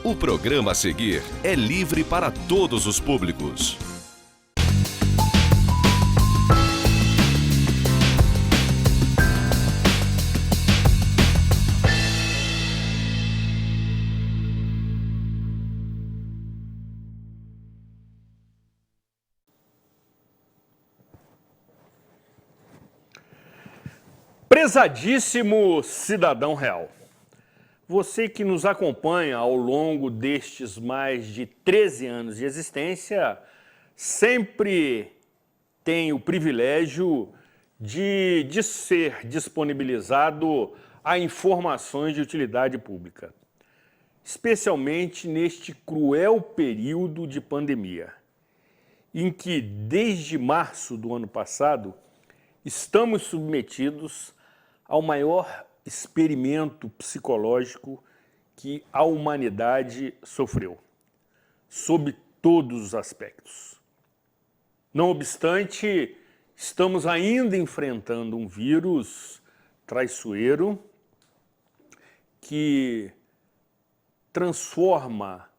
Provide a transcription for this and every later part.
O programa a seguir é livre para todos os públicos. Prezadíssimo cidadão real, você que nos acompanha ao longo destes mais de 13 anos de existência, sempre tem o privilégio de ser disponibilizado a informações de utilidade pública, especialmente neste cruel período de pandemia, em que desde março do ano passado estamos submetidos ao maior experimento psicológico que a humanidade sofreu, sob todos os aspectos. Não obstante, estamos ainda enfrentando um vírus traiçoeiro que transforma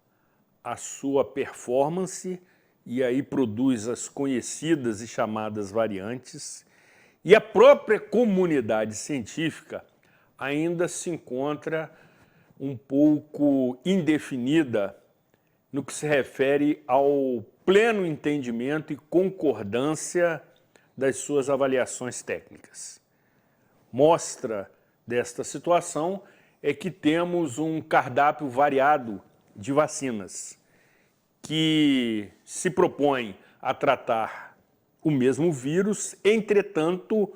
a sua performance e aí produz as conhecidas e chamadas variantes, e a própria comunidade científica ainda se encontra um pouco indefinida no que se refere ao pleno entendimento e concordância das suas avaliações técnicas. Mostra desta situação é que temos um cardápio variado de vacinas que se propõe a tratar o mesmo vírus, entretanto,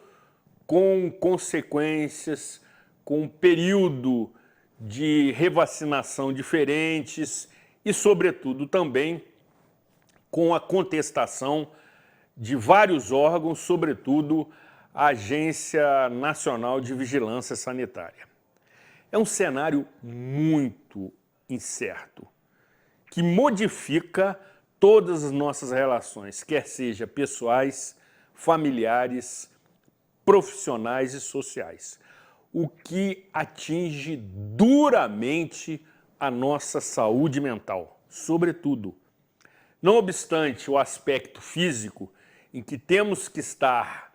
com consequências, com um período de revacinação diferentes e, sobretudo, também com a contestação de vários órgãos, sobretudo a Agência Nacional de Vigilância Sanitária. É um cenário muito incerto, que modifica todas as nossas relações, quer seja pessoais, familiares, profissionais e sociais, o que atinge duramente a nossa saúde mental, sobretudo. Não obstante o aspecto físico, em que temos que estar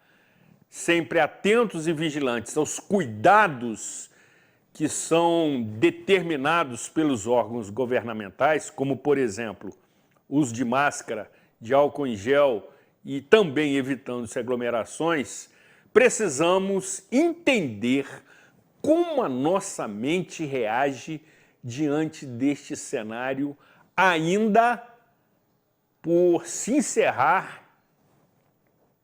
sempre atentos e vigilantes aos cuidados que são determinados pelos órgãos governamentais, como, por exemplo, uso de máscara, de álcool em gel e também evitando-se aglomerações, precisamos entender como a nossa mente reage diante deste cenário ainda por se encerrar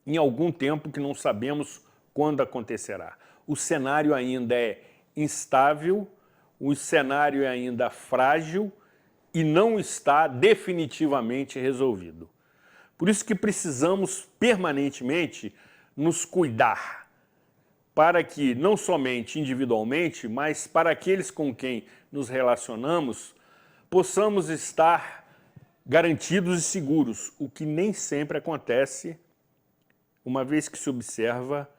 em algum tempo que não sabemos quando acontecerá. O cenário ainda é instável, o cenário é ainda frágil e não está definitivamente resolvido. Por isso que precisamos permanentemente nos cuidar, para que não somente individualmente, mas para aqueles com quem nos relacionamos, possamos estar garantidos e seguros, o que nem sempre acontece, uma vez que se observa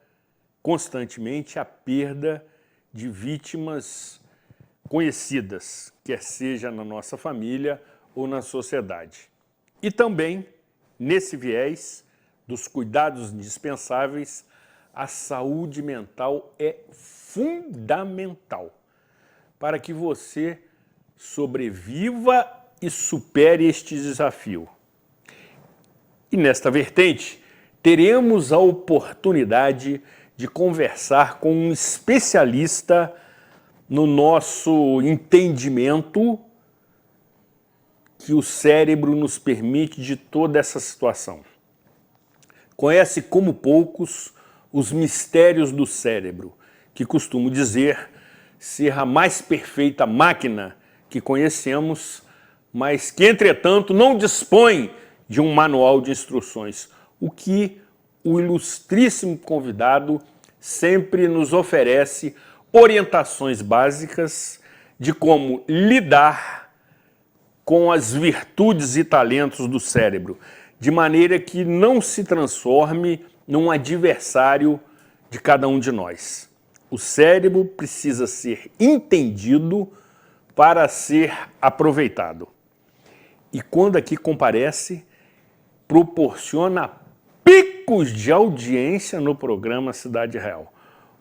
constantemente a perda de vítimas conhecidas, quer seja na nossa família ou na sociedade. E também, nesse viés dos cuidados indispensáveis, a saúde mental é fundamental para que você sobreviva e supere este desafio. E nesta vertente, teremos a oportunidade de conversar com um especialista no nosso entendimento que o cérebro nos permite de toda essa situação. Conhece como poucos os mistérios do cérebro, que costumo dizer ser a mais perfeita máquina que conhecemos, mas que, entretanto, não dispõe de um manual de instruções, o que o ilustríssimo convidado sempre nos oferece orientações básicas de como lidar com as virtudes e talentos do cérebro, de maneira que não se transforme num adversário de cada um de nós. O cérebro precisa ser entendido para ser aproveitado. E quando aqui comparece, proporciona picos de audiência no programa Cidade Real.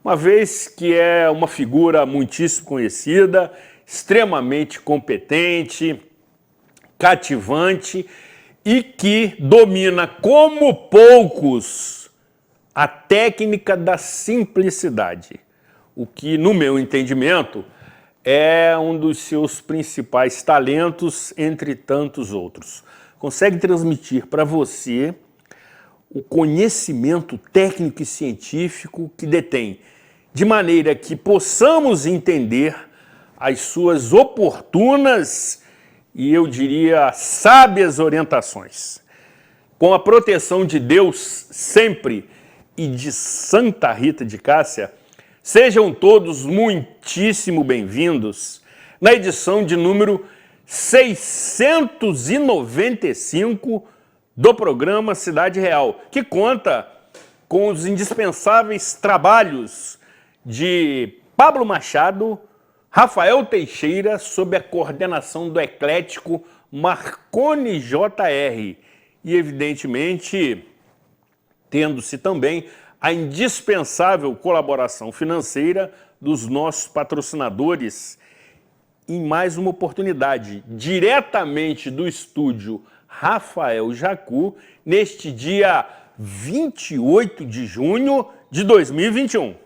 Uma vez que é uma figura muitíssimo conhecida, extremamente competente, cativante e que domina como poucos a técnica da simplicidade, o que, no meu entendimento, é um dos seus principais talentos, entre tantos outros. Consegue transmitir para você o conhecimento técnico e científico que detém, de maneira que possamos entender as suas oportunas e, eu diria, sábias orientações. Com a proteção de Deus sempre e de Santa Rita de Cássia, sejam todos muitíssimo bem-vindos na edição de número 695 do programa Cidade Real, que conta com os indispensáveis trabalhos de Pablo Machado, Rafael Teixeira, sob a coordenação do eclético Marconi Jr. E, evidentemente, tendo-se também a indispensável colaboração financeira dos nossos patrocinadores em mais uma oportunidade, diretamente do estúdio Rafael Jacu, neste dia 28 de junho de 2021.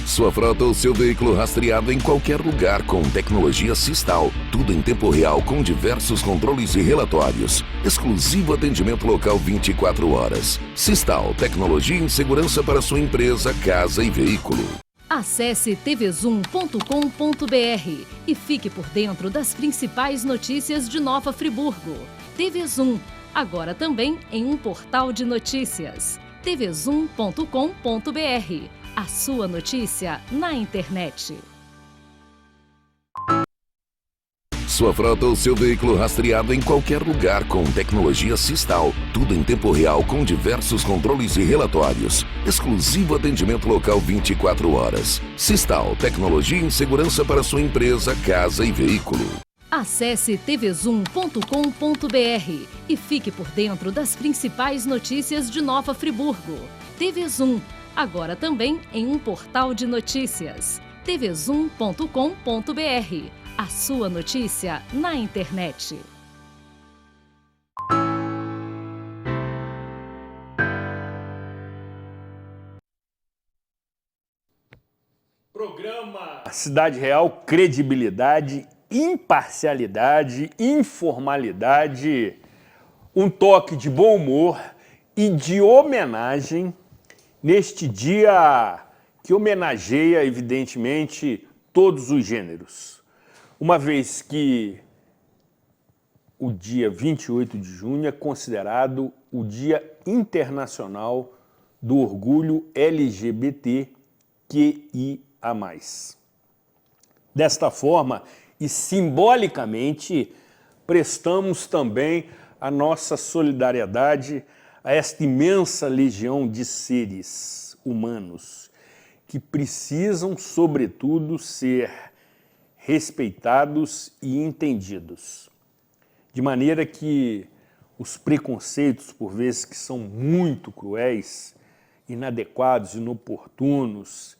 Sua frota ou seu veículo rastreado em qualquer lugar com tecnologia Sistal. Tudo em tempo real com diversos controles e relatórios. Exclusivo atendimento local 24 horas. Sistal, tecnologia em segurança para sua empresa, casa e veículo. Acesse tvzoom.com.br e fique por dentro das principais notícias de Nova Friburgo. TV Zoom, agora também em um portal de notícias. tvzoom.com.br. A sua notícia na internet. Sua frota ou seu veículo rastreado em qualquer lugar com tecnologia Sistal. Tudo em tempo real com diversos controles e relatórios. Exclusivo atendimento local 24 horas. Sistal, tecnologia em segurança para sua empresa, casa e veículo. Acesse tvzoom.com.br e fique por dentro das principais notícias de Nova Friburgo. TV Zoom, agora também em um portal de notícias. tvzoom.com.br. A sua notícia na internet. Programa Cidade Real, credibilidade, imparcialidade, informalidade, um toque de bom humor e de homenagem neste dia que homenageia, evidentemente, todos os gêneros. Uma vez que o dia 28 de junho é considerado o Dia Internacional do Orgulho LGBTQIA+. Desta forma e simbolicamente, prestamos também a nossa solidariedade a esta imensa legião de seres humanos que precisam, sobretudo, ser respeitados e entendidos. De maneira que os preconceitos, por vezes, que são muito cruéis, inadequados, inoportunos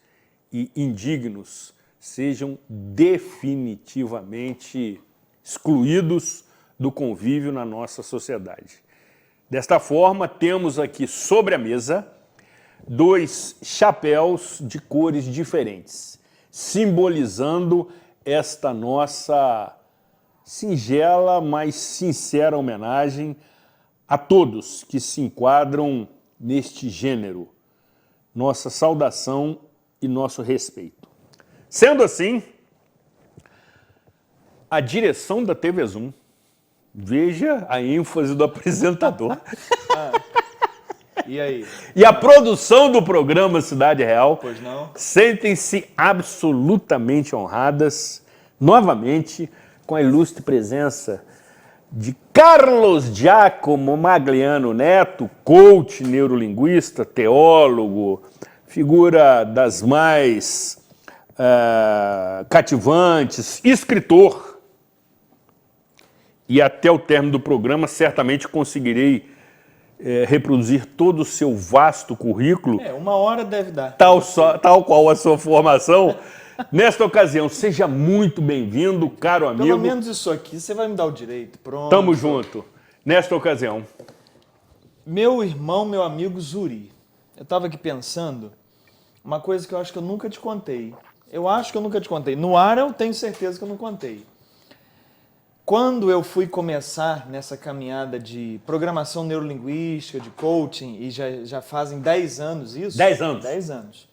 e indignos, sejam definitivamente excluídos do convívio na nossa sociedade. Desta forma, temos aqui sobre a mesa 2 chapéus de cores diferentes, simbolizando esta nossa singela, mas sincera homenagem a todos que se enquadram neste gênero. Nossa saudação e nosso respeito. Sendo assim, a direção da TV Zoom, veja a ênfase do apresentador, E aí? E a produção do programa Cidade Real Pois não? sentem-se absolutamente honradas, novamente, com a ilustre presença de Carlos Giacomo Magliano Neto, coach neurolinguista, teólogo, figura das mais cativantes, escritor. E até o término do programa, certamente conseguirei reproduzir todo o seu vasto currículo, 1 hora deve dar. tal qual a sua formação. Nesta ocasião, seja muito bem-vindo, caro amigo. Pelo menos isso aqui, você vai me dar o direito. Pronto. Tamo junto. Nesta ocasião. Meu irmão, meu amigo Zuri, eu estava aqui pensando uma coisa que eu acho que eu nunca te contei. Eu acho que eu nunca te contei. No ar eu tenho certeza que eu não contei. Quando eu fui começar nessa caminhada de programação neurolinguística, de coaching, e já fazem 10 anos isso? 10 anos. 10 anos.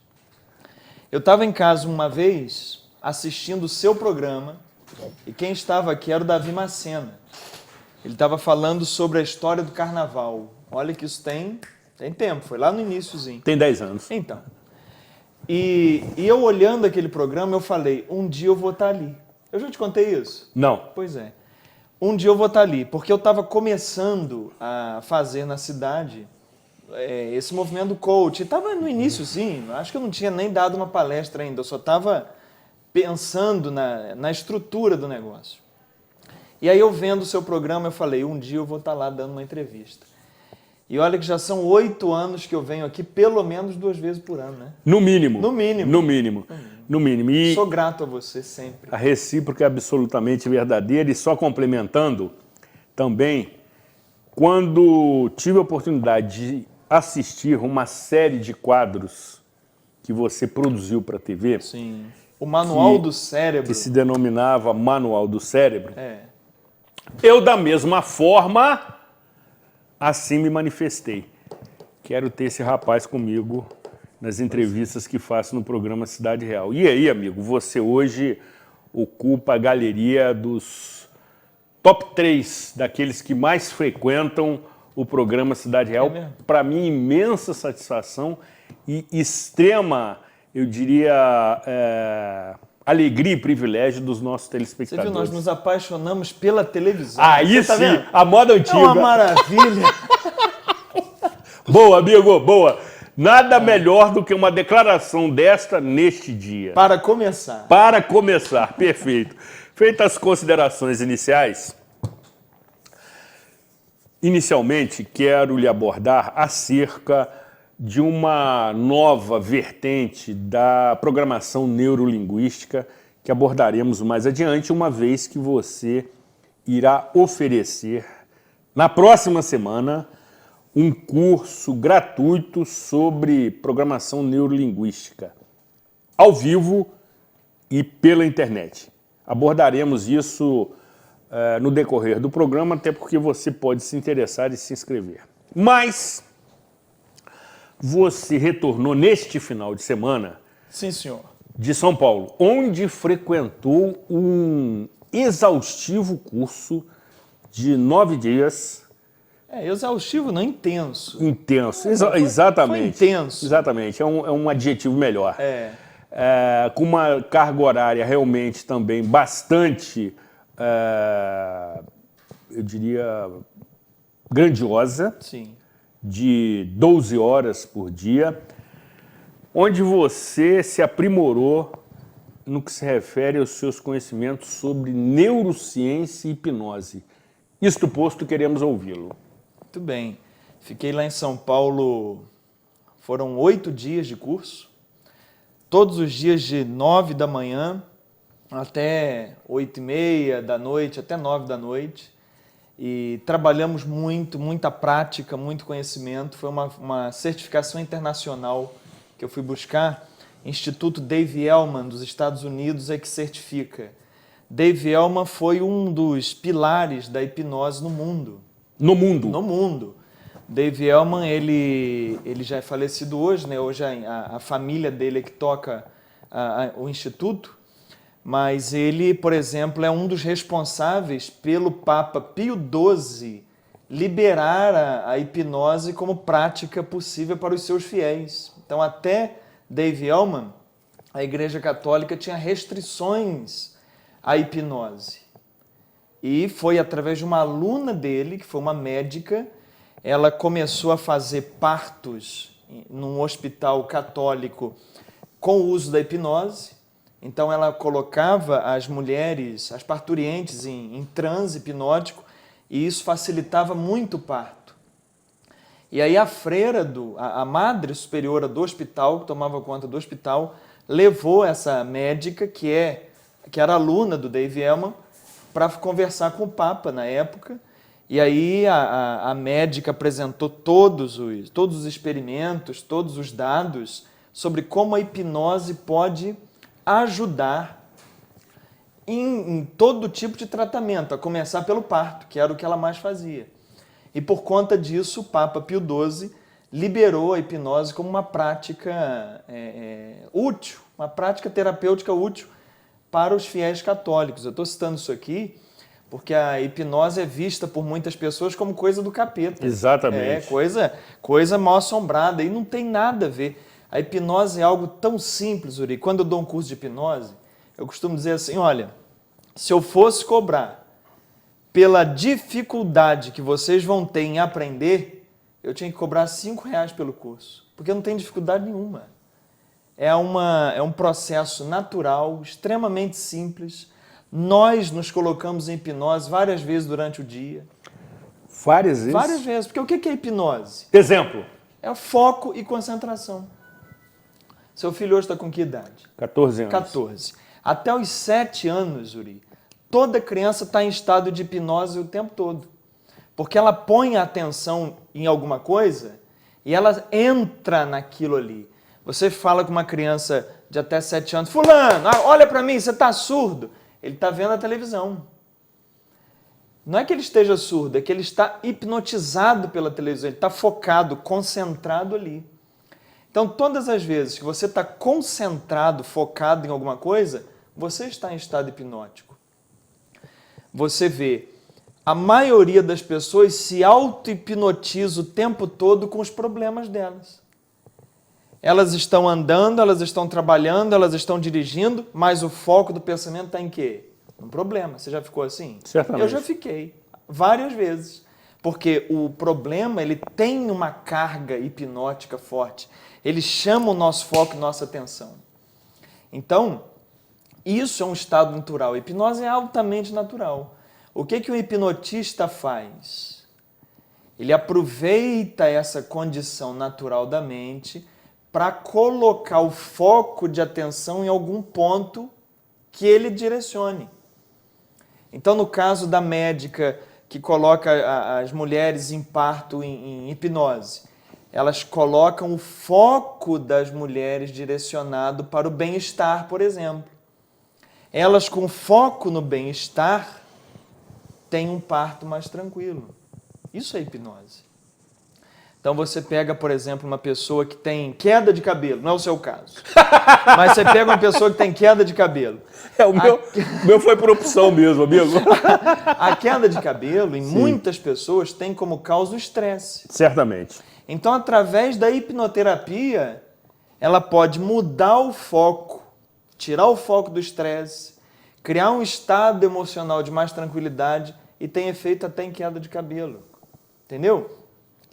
Eu estava em casa uma vez assistindo o seu programa e quem estava aqui era o Davi Macena. Ele estava falando sobre a história do carnaval. Olha que isso tem tempo, foi lá no iniciozinho. Tem 10 anos. Então, e eu olhando aquele programa, eu falei, um dia eu vou estar ali. Eu já te contei isso? Não. Pois é. Um dia eu vou estar ali, porque eu estava começando a fazer na cidade esse movimento do coach. Estava no iniciozinho, acho que eu não tinha nem dado uma palestra ainda, eu só estava pensando na estrutura do negócio. E aí eu vendo o seu programa, eu falei, um dia eu vou estar lá dando uma entrevista. E olha que já são 8 anos que eu venho aqui, pelo menos 2 vezes por ano, né? No mínimo. No mínimo. No mínimo. No mínimo. E Sou grato a você sempre. a recíproca é absolutamente verdadeira. E só complementando, também, quando tive a oportunidade de assistir uma série de quadros que você produziu para a TV, Sim. O Manual do Cérebro. que se denominava Manual do Cérebro, É. eu, da mesma forma, assim me manifestei. Quero ter esse rapaz comigo nas entrevistas que faço no programa Cidade Real. E aí, amigo, você hoje ocupa a galeria dos top 3 daqueles que mais frequentam o programa Cidade Real. mesmo? Para mim, imensa satisfação e extrema, eu diria, alegria e privilégio dos nossos Você telespectadores. viu, nós nos apaixonamos pela televisão. Aí Você tá sim, vendo? a moda É antiga. uma maravilha. Boa, amigo, boa. Nada melhor do que uma declaração desta neste dia. Para começar. Para começar, perfeito. Feitas as considerações iniciais, inicialmente quero lhe abordar acerca de uma nova vertente da programação neurolinguística que abordaremos mais adiante, uma vez que você irá oferecer na próxima semana um curso gratuito sobre programação neurolinguística, ao vivo e pela internet. Abordaremos isso no decorrer do programa, até porque você pode se interessar e se inscrever. Mas você retornou neste final de semana Sim, senhor. de São Paulo, onde frequentou um exaustivo curso de 9 dias. Exaustivo, não intenso. Intenso, exatamente. Foi intenso. Exatamente, é um adjetivo melhor. Com uma carga horária realmente também bastante, eu diria, grandiosa, Sim. de 12 horas por dia, onde você se aprimorou no que se refere aos seus conhecimentos sobre neurociência e hipnose. Isto posto, queremos ouvi-lo. Muito bem. Fiquei lá em São Paulo, foram 8 dias de curso, todos os dias de 9 da manhã até 8h30 da noite, até 9 da noite. E trabalhamos muito, muita prática, muito conhecimento. Foi uma certificação internacional que eu fui buscar. Instituto Dave Elman, dos Estados Unidos, é que certifica. Dave Elman foi um dos pilares da hipnose no mundo. No mundo? No mundo. Dave Elman, ele já é falecido hoje, né? Hoje a família dele é que toca o instituto, mas ele, por exemplo, é um dos responsáveis pelo Papa Pio XII liberar a hipnose como prática possível para os seus fiéis. Então, até Dave Elman, a Igreja Católica tinha restrições à hipnose. E foi através de uma aluna dele, que foi uma médica, ela começou a fazer partos num hospital católico com o uso da hipnose. Então ela colocava as mulheres, as parturientes, em transe hipnótico, e isso facilitava muito o parto. E aí a freira, a madre superiora do hospital, que tomava conta do hospital, levou essa médica, que era aluna do Dave Elman, para conversar com o Papa na época. E aí a médica apresentou todos os experimentos, todos os dados sobre como a hipnose pode ajudar em todo tipo de tratamento, a começar pelo parto, que era o que ela mais fazia. E por conta disso, o Papa Pio XII liberou a hipnose como uma prática útil, uma prática terapêutica útil para os fiéis católicos. Eu estou citando isso aqui porque a hipnose é vista por muitas pessoas como coisa do capeta. Exatamente. Coisa mal assombrada, e não tem nada a ver. A hipnose é algo tão simples, Uri. Quando eu dou um curso de hipnose, eu costumo dizer assim, olha, se eu fosse cobrar pela dificuldade que vocês vão ter em aprender, eu tinha que cobrar R$5 pelo curso, porque não tem dificuldade nenhuma. É um processo natural, extremamente simples. Nós nos colocamos em hipnose várias vezes durante o dia. Várias vezes? Várias vezes, porque o que é hipnose? Exemplo. É foco e concentração. Seu filho hoje está com que idade? 14 anos. 14. Até os 7 anos, Uri, toda criança está em estado de hipnose o tempo todo. Porque ela põe a atenção em alguma coisa e ela entra naquilo ali. Você fala com uma criança de até 7 anos, fulano, olha para mim, você está surdo. Ele está vendo a televisão. Não é que ele esteja surdo, é que ele está hipnotizado pela televisão, ele está focado, concentrado ali. Então, todas as vezes que você está concentrado, focado em alguma coisa, você está em estado hipnótico. Você vê, a maioria das pessoas se auto-hipnotiza o tempo todo com os problemas delas. Elas estão andando, elas estão trabalhando, elas estão dirigindo, mas o foco do pensamento está em quê? No problema. Você já ficou assim? Certamente. Eu já fiquei, várias vezes. Porque o problema, ele tem uma carga hipnótica forte. Ele chama o nosso foco e nossa atenção. Então, isso é um estado natural. A hipnose é altamente natural. O que o hipnotista faz? Ele aproveita essa condição natural da mente para colocar o foco de atenção em algum ponto que ele direcione. Então, no caso da médica que coloca as mulheres em parto em hipnose, elas colocam o foco das mulheres direcionado para o bem-estar, por exemplo. Elas, com foco no bem-estar, têm um parto mais tranquilo. Isso é hipnose. Então você pega, por exemplo, uma pessoa que tem queda de cabelo, não é o seu caso, mas você pega uma pessoa que tem queda de cabelo. O meu foi por opção mesmo, amigo. A queda de cabelo, em muitas pessoas, tem como causa o estresse. Certamente. Então, através da hipnoterapia, ela pode mudar o foco, tirar o foco do estresse, criar um estado emocional de mais tranquilidade e tem efeito até em queda de cabelo. Entendeu?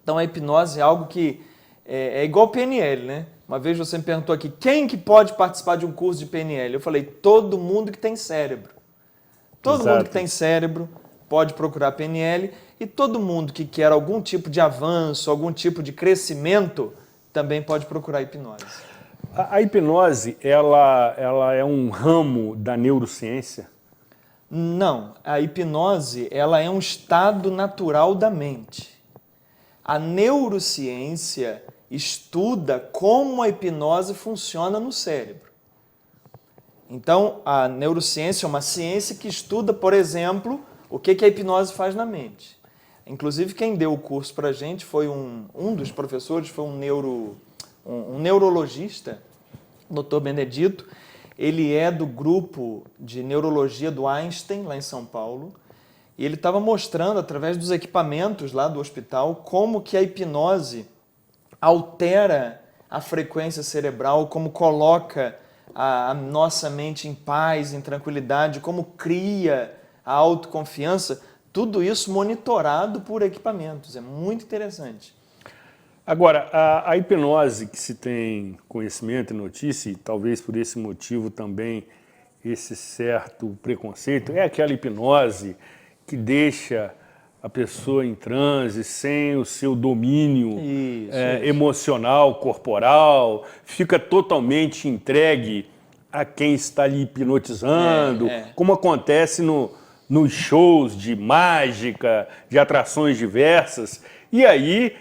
Então, a hipnose é algo que é igual PNL, né? Uma vez você me perguntou aqui, quem que pode participar de um curso de PNL? Eu falei, todo mundo que tem cérebro. Todo Exato. mundo que tem cérebro pode procurar PNL e todo mundo que quer algum tipo de avanço, algum tipo de crescimento, também pode procurar hipnose. A hipnose, ela é um ramo da neurociência? Não, a hipnose ela é um estado natural da mente. A neurociência estuda como a hipnose funciona no cérebro. Então, a neurociência é uma ciência que estuda, por exemplo, o que a hipnose faz na mente. Inclusive, quem deu o curso para a gente foi um dos professores, foi um neurologista, Dr. Benedito. Ele é do grupo de neurologia do Einstein, lá em São Paulo, E ele estava mostrando, através dos equipamentos lá do hospital, como que a hipnose altera a frequência cerebral, como coloca a nossa mente em paz, em tranquilidade, como cria a autoconfiança, tudo isso monitorado por equipamentos. É muito interessante. Agora, a hipnose que se tem conhecimento e notícia, e talvez por esse motivo também esse certo preconceito, é aquela hipnose que deixa a pessoa em transe sem o seu domínio emocional, corporal, fica totalmente entregue a quem está ali hipnotizando, como acontece nos shows de mágica, de atrações diversas. E aí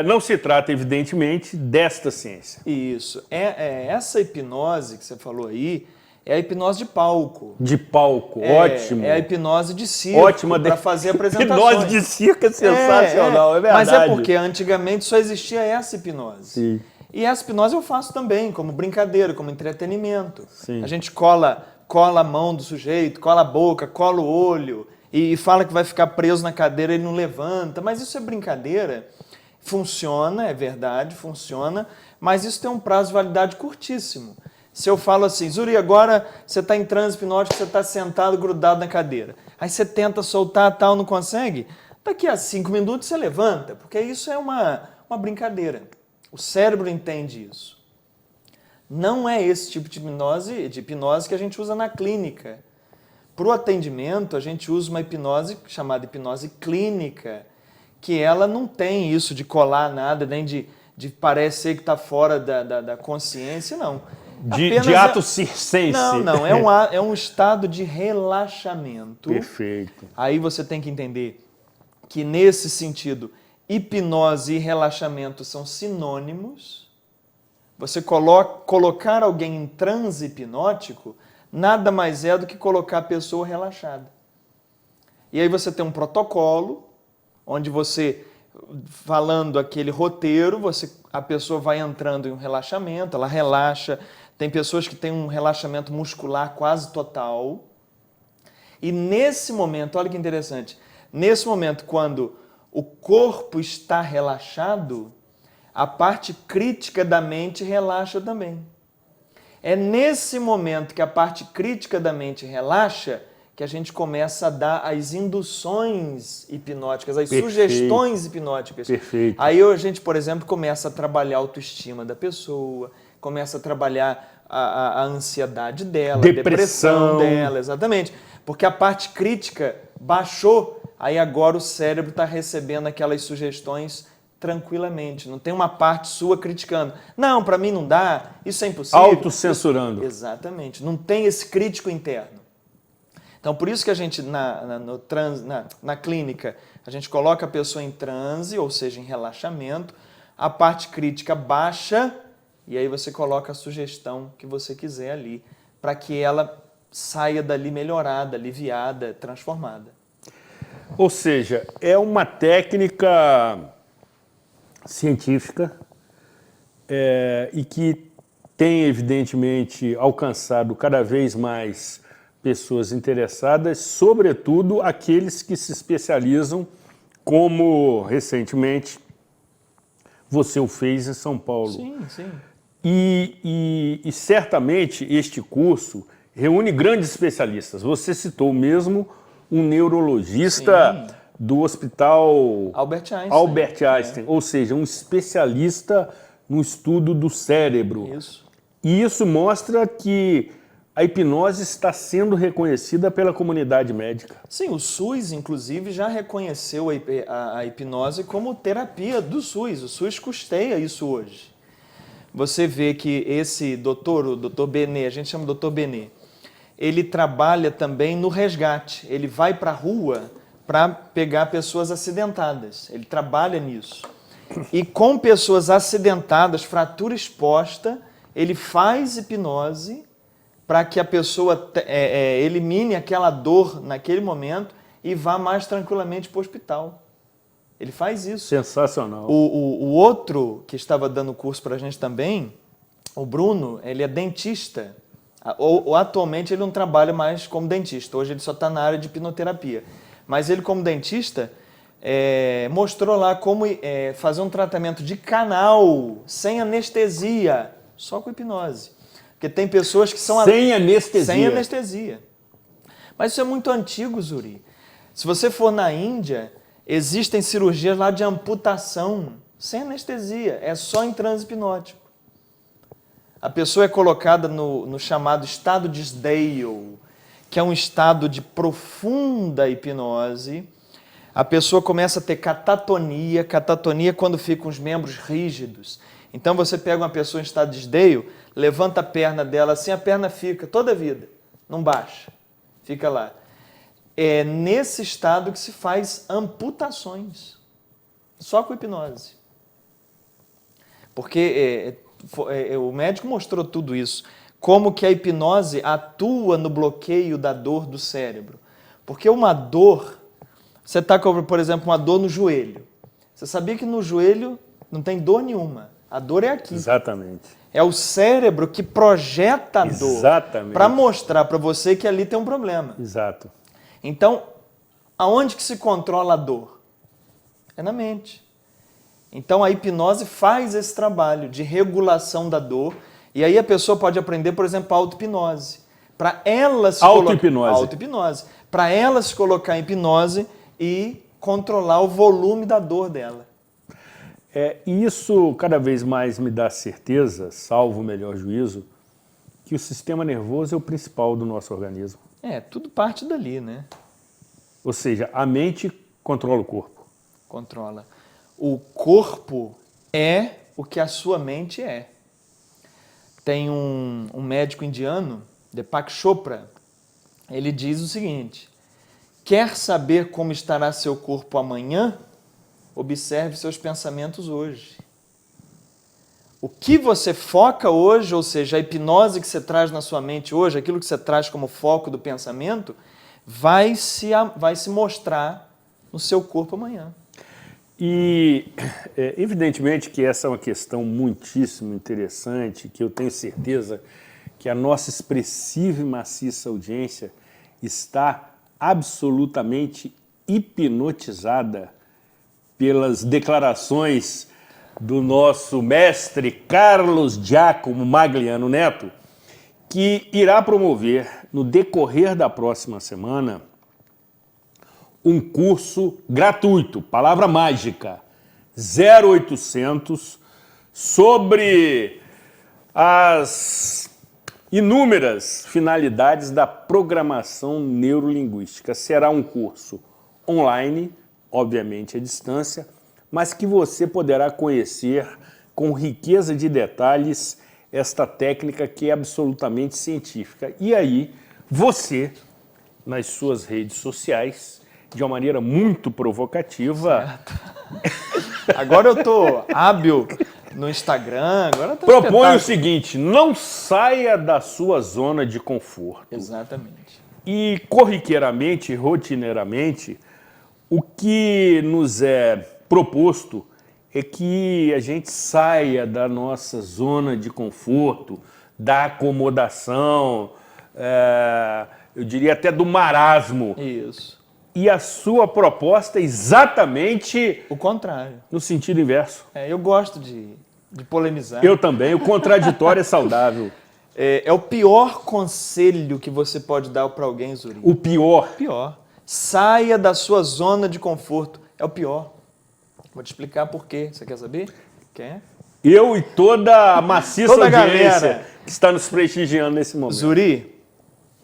não se trata, evidentemente, desta ciência. Isso. Essa hipnose que você falou aí é a hipnose de palco. De palco, ótimo. É a hipnose de circo, para fazer apresentações. Hipnose de circo é sensacional, é verdade. Mas é porque antigamente só existia essa hipnose. Sim. E essa hipnose eu faço também, como brincadeira, como entretenimento. Sim. A gente cola a mão do sujeito, cola a boca, cola o olho e fala que vai ficar preso na cadeira e ele não levanta. Mas isso é brincadeira. Funciona, é verdade, funciona, mas isso tem um prazo de validade curtíssimo. Se eu falo assim, Zuri, agora você está em transe hipnótico, você está sentado, grudado na cadeira. Aí você tenta soltar, tal, não consegue. Daqui a 5 minutos você levanta, porque isso é uma brincadeira. O cérebro entende isso. Não é esse tipo de hipnose que a gente usa na clínica. Para o atendimento, a gente usa uma hipnose chamada hipnose clínica, que ela não tem isso de colar nada, nem de parecer que está fora da consciência, não. De ato circense. Não, é um estado de relaxamento. Perfeito. Aí você tem que entender que, nesse sentido, hipnose e relaxamento são sinônimos. Você colocar alguém em transe hipnótico nada mais é do que colocar a pessoa relaxada. E aí você tem um protocolo, onde você, falando aquele roteiro, a pessoa vai entrando em um relaxamento, ela relaxa. Tem pessoas que têm um relaxamento muscular quase total. E nesse momento, olha que interessante, nesse momento, quando o corpo está relaxado, a parte crítica da mente relaxa também. É nesse momento que a parte crítica da mente relaxa que a gente começa a dar as induções hipnóticas, as sugestões hipnóticas. Perfeito. Aí a gente, por exemplo, começa a trabalhar a autoestima da pessoa, começa a trabalhar a ansiedade dela, a depressão dela, exatamente. Porque a parte crítica baixou, aí agora o cérebro está recebendo aquelas sugestões tranquilamente. Não tem uma parte sua criticando. Não, para mim não dá, isso é impossível. Autocensurando. Exatamente. Não tem esse crítico interno. Então, por isso que a gente, na clínica, a gente coloca a pessoa em transe, ou seja, em relaxamento, a parte crítica baixa, e aí você coloca a sugestão que você quiser ali, para que ela saia dali melhorada, aliviada, transformada. Ou seja, é uma técnica científica e que tem, evidentemente, alcançado cada vez mais pessoas interessadas, sobretudo aqueles que se especializam, como recentemente você o fez em São Paulo. Sim, sim. E certamente este curso reúne grandes especialistas. Você citou mesmo um neurologista do Hospital Albert Einstein, ou seja, um especialista no estudo do cérebro. Isso. E isso mostra que a hipnose está sendo reconhecida pela comunidade médica. Sim, o SUS, inclusive, já reconheceu a hipnose como terapia do SUS. O SUS custeia isso hoje. Você vê que esse doutor, o doutor Benê, a gente chama de doutor Benê, ele trabalha também no resgate. Ele vai para a rua para pegar pessoas acidentadas. Ele trabalha nisso. E com pessoas acidentadas, fratura exposta, ele faz hipnose para que a pessoa elimine aquela dor naquele momento e vá mais tranquilamente para o hospital. Ele faz isso. Sensacional. O outro que estava dando curso para a gente também, o Bruno, ele é dentista. Atualmente ele não trabalha mais como dentista, hoje ele só está na área de hipnoterapia. Mas ele, como dentista, mostrou lá como fazer um tratamento de canal, sem anestesia, só com hipnose. Porque tem pessoas que são... Sem anestesia. Sem anestesia. Mas isso é muito antigo, Zuri. Se você for na Índia, existem cirurgias lá de amputação, sem anestesia, é só em transe hipnótico. A pessoa é colocada no chamado estado de Sdale, que é um estado de profunda hipnose. A pessoa começa a ter catatonia quando ficam os membros rígidos. Então você pega uma pessoa em estado de Sdale, levanta a perna dela assim, a perna fica toda a vida, não baixa, fica lá. É nesse estado que se faz amputações, só com hipnose. Porque o médico mostrou tudo isso, como que a hipnose atua no bloqueio da dor do cérebro. Porque uma dor, você está com, por exemplo, uma dor no joelho. Você sabia que no joelho não tem dor nenhuma, a dor é aqui. Exatamente. É o cérebro que projeta a dor. Exatamente. Para mostrar para você que ali tem um problema. Exato. Então, aonde que se controla a dor? É na mente. Então, a hipnose faz esse trabalho de regulação da dor. E aí a pessoa pode aprender, por exemplo, a auto-hipnose. Para ela se Auto-hipnose. Para ela se colocar em hipnose e controlar o volume da dor dela. E isso cada vez mais me dá certeza, salvo o melhor juízo, que o sistema nervoso é o principal do nosso organismo. Tudo parte dali, né? Ou seja, a mente controla o corpo. Controla. O corpo é o que a sua mente é. Tem um médico indiano, Deepak Chopra, ele diz o seguinte: quer saber como estará seu corpo amanhã? Observe seus pensamentos hoje. O que você foca hoje, ou seja, a hipnose que você traz na sua mente hoje, aquilo que você traz como foco do pensamento, vai se mostrar no seu corpo amanhã. E evidentemente que essa é uma questão muitíssimo interessante, que eu tenho certeza que a nossa expressiva e maciça audiência está absolutamente hipnotizada pelas declarações do nosso mestre Carlos Giacomo Magliano Neto, que irá promover no decorrer da próxima semana um curso gratuito, palavra mágica, 0800, sobre as inúmeras finalidades da programação neurolinguística. Será um curso online, obviamente à distância, mas que você poderá conhecer com riqueza de detalhes esta técnica que é absolutamente científica. E aí, você, nas suas redes sociais, de uma maneira muito provocativa... Agora eu estou hábil no Instagram, agora tá propõe o seguinte: não saia da sua zona de conforto. Exatamente. E corriqueiramente, rotineiramente, o que nos é proposto é que a gente saia da nossa zona de conforto, da acomodação, eu diria até do marasmo. Isso. E a sua proposta é exatamente o contrário. No sentido inverso. Eu gosto de polemizar. Eu também. O contraditório é saudável. É o pior conselho que você pode dar para alguém, Zuri. O pior? Pior. Saia da sua zona de conforto. É o pior. Vou te explicar por quê. Você quer saber? Quer? Eu e toda a maciça toda audiência galera que está nos prestigiando nesse momento. Zuri,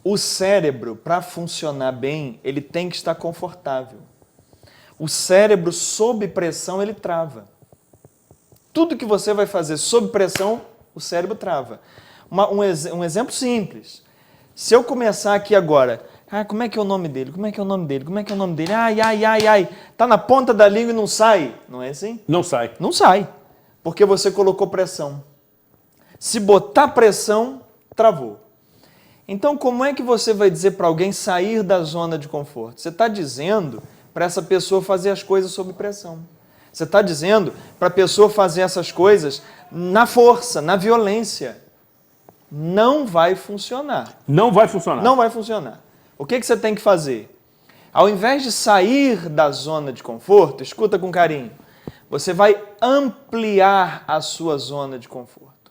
o cérebro, para funcionar bem, ele tem que estar confortável. O cérebro, sob pressão, ele trava. Tudo que você vai fazer sob pressão, o cérebro trava. Um exemplo simples. Se eu começar aqui agora, como é que é o nome dele? Como é que é o nome dele? Como é que é o nome dele? Ai. Tá na ponta da língua e não sai. Não é assim? Não sai. Não sai. Porque você colocou pressão. Se botar pressão, travou. Então, como é que você vai dizer para alguém sair da zona de conforto? Você está dizendo para essa pessoa fazer as coisas sob pressão. Você está dizendo para a pessoa fazer essas coisas na força, na violência. Não vai funcionar. Não vai funcionar. Não vai funcionar. O que você tem que fazer? Ao invés de sair da zona de conforto, escuta com carinho, você vai ampliar a sua zona de conforto.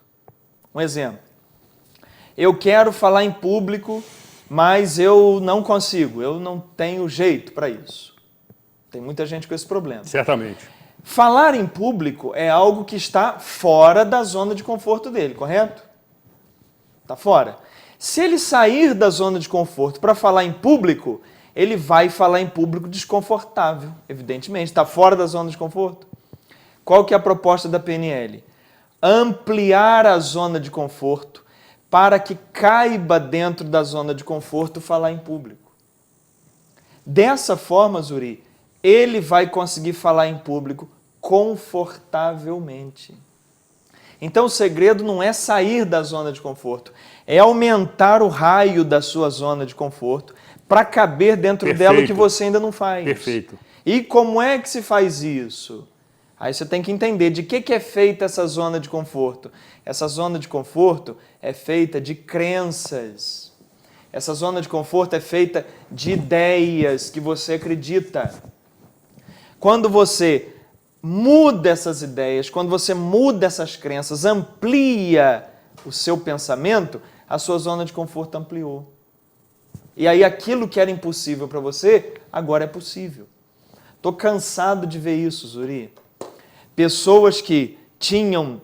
Um exemplo. Eu quero falar em público, mas eu não consigo, eu não tenho jeito para isso. Tem muita gente com esse problema. Certamente. Falar em público é algo que está fora da zona de conforto dele, correto? Está fora. Se ele sair da zona de conforto para falar em público, ele vai falar em público desconfortável, evidentemente. Está fora da zona de conforto. Qual que é a proposta da PNL? Ampliar a zona de conforto para que caiba dentro da zona de conforto falar em público. Dessa forma, Zuri, ele vai conseguir falar em público confortavelmente. Então o segredo não é sair da zona de conforto, é aumentar o raio da sua zona de conforto para caber dentro dela o que você ainda não faz. Perfeito. E como é que se faz isso? Aí você tem que entender de que é feita essa zona de conforto. Essa zona de conforto é feita de crenças. Essa zona de conforto é feita de ideias que você acredita. Quando você muda essas ideias, quando você muda essas crenças, amplia o seu pensamento, a sua zona de conforto ampliou. E aí aquilo que era impossível para você, agora é possível. Estou cansado de ver isso, Zuri. Pessoas que tinham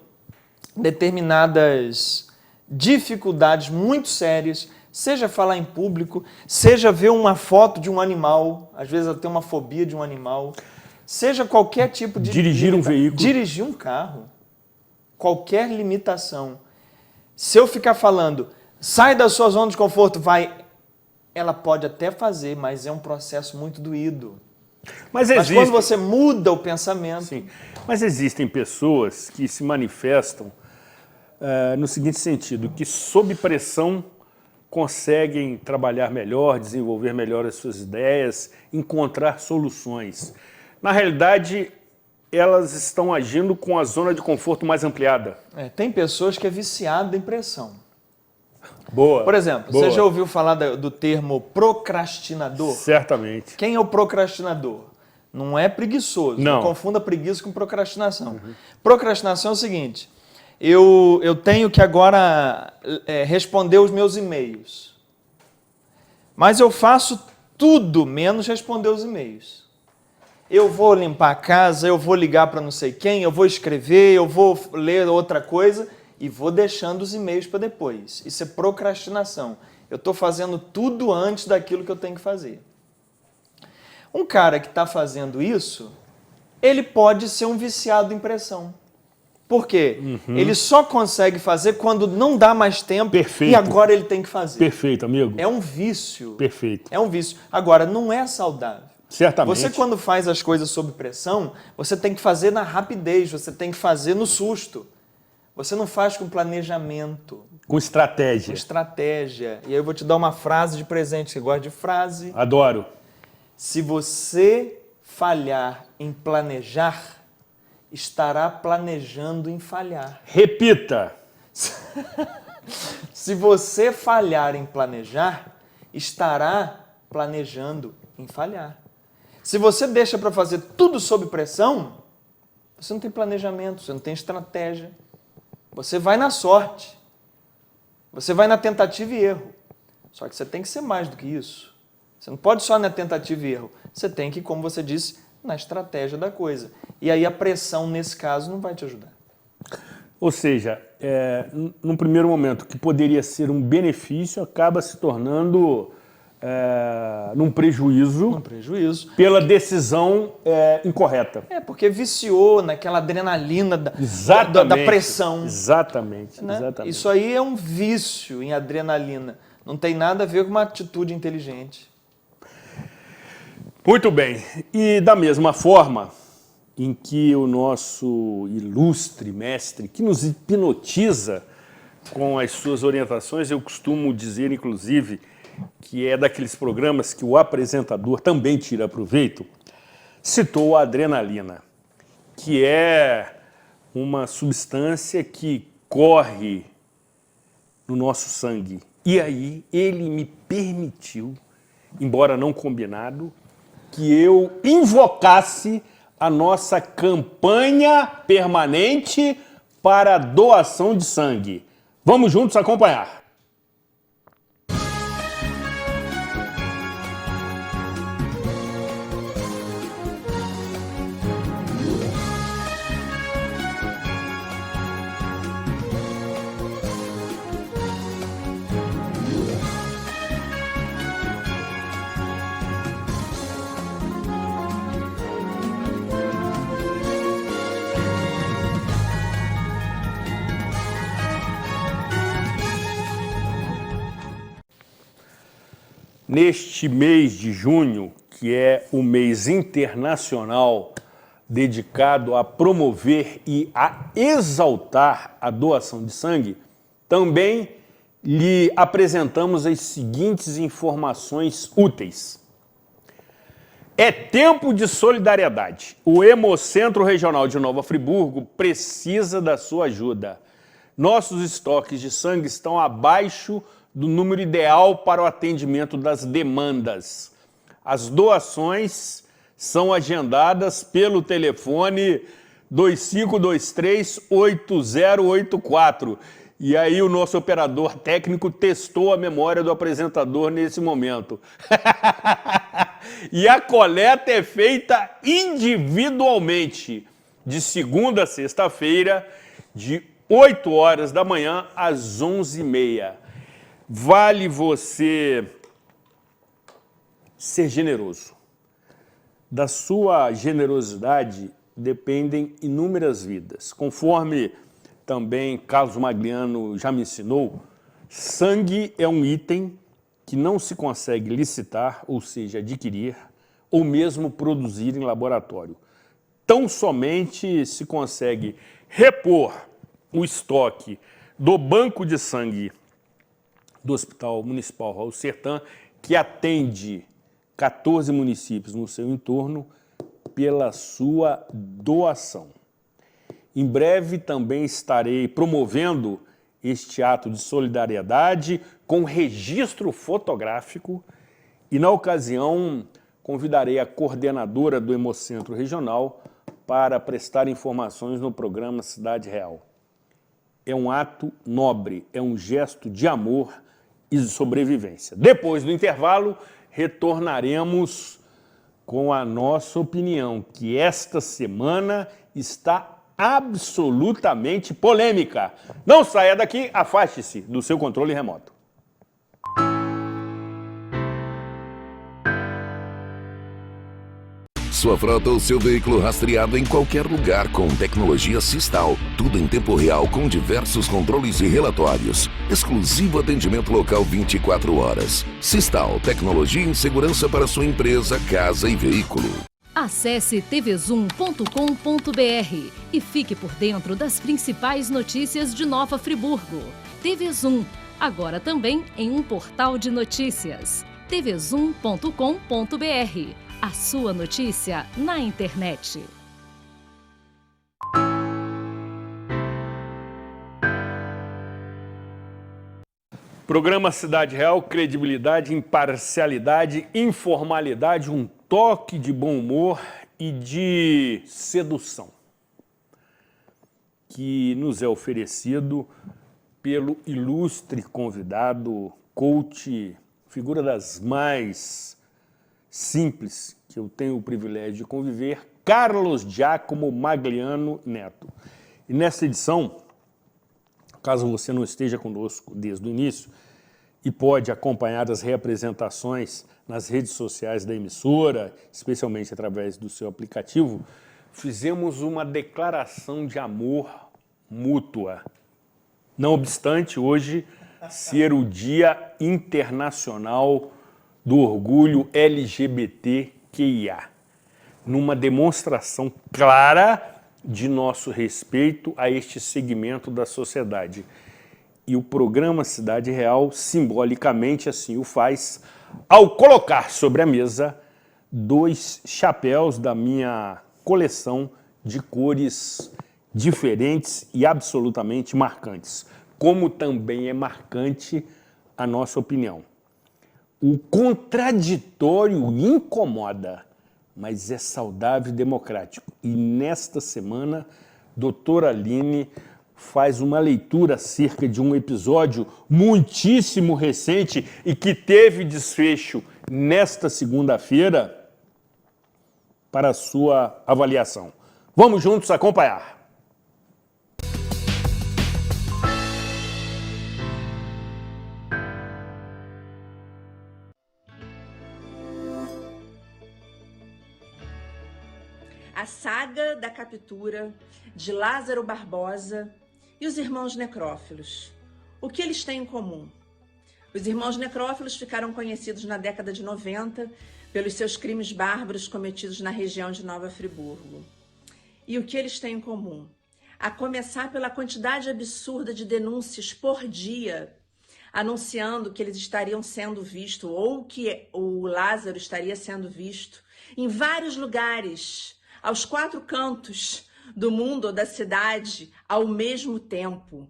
determinadas dificuldades muito sérias, seja falar em público, seja ver uma foto de um animal, às vezes ela tem uma fobia de um animal, seja qualquer tipo de... Dirigir um veículo. Dirigir um carro. Qualquer limitação. Se eu ficar falando, sai da sua zona de conforto, vai... Ela pode até fazer, mas é um processo muito doído. Mas quando você muda o pensamento... Sim. Mas existem pessoas que se manifestam no seguinte sentido, que sob pressão conseguem trabalhar melhor, desenvolver melhor as suas ideias, encontrar soluções. Na realidade, elas estão agindo com a zona de conforto mais ampliada. Tem pessoas que é viciada em pressão. Boa. Por exemplo, boa. Você já ouviu falar do termo procrastinador? Certamente. Quem é o procrastinador? Não é preguiçoso. Não confunda preguiça com procrastinação. Uhum. Procrastinação é o seguinte, eu tenho que agora responder os meus e-mails. Mas eu faço tudo menos responder os e-mails. Eu vou limpar a casa, eu vou ligar para não sei quem, eu vou escrever, eu vou ler outra coisa e vou deixando os e-mails para depois. Isso é procrastinação. Eu estou fazendo tudo antes daquilo que eu tenho que fazer. Um cara que está fazendo isso, ele pode ser um viciado em pressão. Por quê? Ele só consegue fazer quando não dá mais tempo. Perfeito. E agora ele tem que fazer. Perfeito, amigo. É um vício. Perfeito. É um vício. Agora, não é saudável. Certamente. Você, quando faz as coisas sob pressão, você tem que fazer na rapidez, você tem que fazer no susto. Você não faz com planejamento. Com estratégia. Com estratégia. E aí eu vou te dar uma frase de presente. Você gosta de frase? Adoro. Se você falhar em planejar, estará planejando em falhar. Repita. Se você falhar em planejar, estará planejando em falhar. Se você deixa para fazer tudo sob pressão, você não tem planejamento, você não tem estratégia. Você vai na sorte. Você vai na tentativa e erro. Só que você tem que ser mais do que isso. Você não pode só na tentativa e erro. Você tem que, como você disse, na estratégia da coisa. E aí a pressão, nesse caso, não vai te ajudar. Ou seja, num primeiro momento, que poderia ser um benefício, acaba se tornando num prejuízo. Pela decisão incorreta. Porque viciou naquela adrenalina da pressão. Exatamente, né? exatamente. Isso aí é um vício em adrenalina. Não tem nada a ver com uma atitude inteligente. Muito bem. E da mesma forma em que o nosso ilustre mestre, que nos hipnotiza com as suas orientações, eu costumo dizer, inclusive, que é daqueles programas que o apresentador também tira proveito, citou a adrenalina, que é uma substância que corre no nosso sangue. E aí ele me permitiu, embora não combinado, que eu invocasse a nossa campanha permanente para a doação de sangue. Vamos juntos acompanhar. Neste mês de junho, que é o mês internacional dedicado a promover e a exaltar a doação de sangue, também lhe apresentamos as seguintes informações úteis. É tempo de solidariedade. O Hemocentro Regional de Nova Friburgo precisa da sua ajuda. Nossos estoques de sangue estão abaixo do número ideal para o atendimento das demandas. As doações são agendadas pelo telefone 2523-8084. E aí o nosso operador técnico testou a memória do apresentador nesse momento. E a coleta é feita individualmente, de segunda a sexta-feira, de 8 horas da manhã às 11h30. Vale você ser generoso. Da sua generosidade dependem inúmeras vidas. Conforme também Carlos Magliano já me ensinou, sangue é um item que não se consegue licitar, ou seja, adquirir, ou mesmo produzir em laboratório. Tão somente se consegue repor o estoque do banco de sangue do Hospital Municipal Raul Sertã, que atende 14 municípios no seu entorno, pela sua doação. Em breve também estarei promovendo este ato de solidariedade com registro fotográfico e, na ocasião, convidarei a coordenadora do Hemocentro Regional para prestar informações no programa Cidade Real. É um ato nobre, é um gesto de amor e de sobrevivência. Depois do intervalo, retornaremos com a nossa opinião, que esta semana está absolutamente polêmica. Não saia daqui, afaste-se do seu controle remoto. Sua frota ou seu veículo rastreado em qualquer lugar com tecnologia Sistal. Tudo em tempo real com diversos controles e relatórios. Exclusivo atendimento local 24 horas. Sistal, tecnologia em segurança para sua empresa, casa e veículo. Acesse tvzoom.com.br e fique por dentro das principais notícias de Nova Friburgo. TV Zoom, agora também em um portal de notícias. tvzoom.com.br. A sua notícia na internet. Programa Cidade Real, credibilidade, imparcialidade, informalidade, um toque de bom humor e de sedução, que nos é oferecido pelo ilustre convidado, coach, figura das mais simples que eu tenho o privilégio de conviver, Carlos Giacomo Magliano Neto. E nessa edição, caso você não esteja conosco desde o início e pode acompanhar as reapresentações nas redes sociais da emissora, especialmente através do seu aplicativo, fizemos uma declaração de amor mútua. Não obstante, hoje, ser o Dia Internacional do Orgulho LGBTQIA, numa demonstração clara de nosso respeito a este segmento da sociedade. E o programa Cidade Real, simbolicamente assim o faz, ao colocar sobre a mesa 2 chapéus da minha coleção de cores diferentes e absolutamente marcantes, como também é marcante a nossa opinião. O contraditório incomoda. mas é saudável e democrático. E nesta semana, doutora Aline faz uma leitura acerca de um episódio muitíssimo recente e que teve desfecho nesta segunda-feira para a sua avaliação. Vamos juntos acompanhar. A saga da captura de Lázaro Barbosa e os irmãos necrófilos. O que eles têm em comum? Os irmãos necrófilos ficaram conhecidos na década de 90 pelos seus crimes bárbaros cometidos na região de Nova Friburgo. E o que eles têm em comum? A começar pela quantidade absurda de denúncias por dia, anunciando que eles estariam sendo vistos ou que o Lázaro estaria sendo visto em vários lugares, aos 4 cantos do mundo ou da cidade ao mesmo tempo.